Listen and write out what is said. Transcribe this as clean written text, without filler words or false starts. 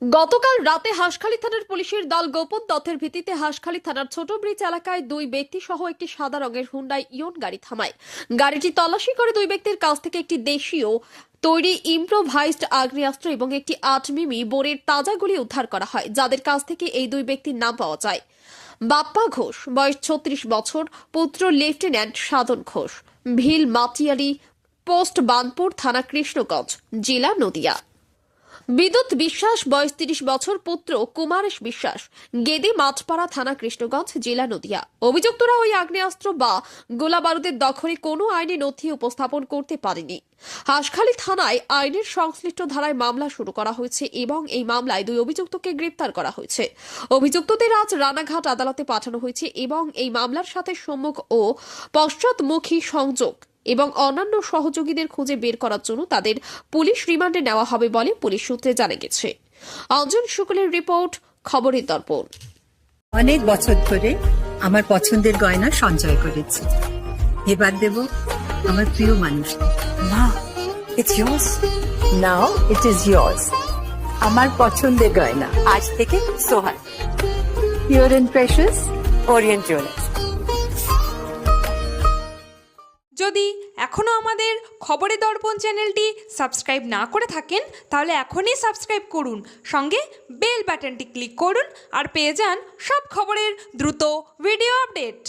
গতকাল রাতে হাঁসখালী থানার পুলিশের দল গোপন তথ্যের ভিত্তিতে হাঁসখালী থানার ছোট ব্রিজ এলাকায় দুই ব্যক্তি সহ একটি সাদা রঙের হুন্ডাই ইয়ন গাড়ি থামায়। গাড়িটি তল্লাশি করে দুই ব্যক্তির কাছ থেকে একটি দেশীয় তৈরি ইম্প্রোভাইজড আগ্নেয়াস্ত্র এবং একটি 8 মিমি বোরের তাজা গুলি উদ্ধার করা হয়, যাদের কাছ থেকে এই দুই ব্যক্তির নাম পাওয়া যায়। বাপ্পা ঘোষ, বয়স 36 বছর, পুত্র লেফটেন্যান্ট সাধন ঘোষ, ভিল মাটিয়ালি, পোস্ট বানপুর, থানা কৃষ্ণগঞ্জ, জেলা নদিয়া। বিদ্যুৎ বিশ্বাস, বয়স 30 বছর, পুত্র কুমারেশ বিশ্বাস, গেদে মাঠপাড়া, থানা কৃষ্ণগঞ্জ, জেলা নদিয়া। অভিযুক্তরা ওই আগ্নেয়াস্ত্র বা গোলা বারুদের দখলে কোনো আইনি নথি উপস্থাপন করতে পারেনি। হাঁসখালী থানায় আইনের সংশ্লিষ্ট ধারায় মামলা শুরু করা হয়েছে এবং এই মামলায় দুই অভিযুক্তকে গ্রেপ্তার করা হয়েছে। অভিযুক্তদের আজ রানাঘাট আদালতে পাঠানো হয়েছে এবং এই মামলার সাথে সম্মুখ ও পশ্চাৎমুখী সংযোগ এবং অন্যান্য সহযোগীদের খুঁজে বের করার জন্য তাদের পুলিশ রিমান্ডে নেওয়া হবে বলে পুলিশ সূত্রে জানা গেছে। অঞ্জন শুক্লের রিপোর্ট, খবরের দর্পণ। অনেক বছর ধরে আমার পছন্দের গয়না সঞ্চয় করেছি, এবার দেব আমার প্রিয় মানুষ। না, it's yours. Now it is yours. আমার পছন্দের গয়না আজ থেকে Sohan, pure and precious, orient jewellers. যদি এখনও আমাদের খবরের দর্পণ চ্যানেলটি সাবস্ক্রাইব না করে থাকেন তাহলে এখনই সাবস্ক্রাইব করুন, সঙ্গে বেল বাটনটি ক্লিক করুন আর পেয়ে যান সব খবরের দ্রুত ভিডিও আপডেট।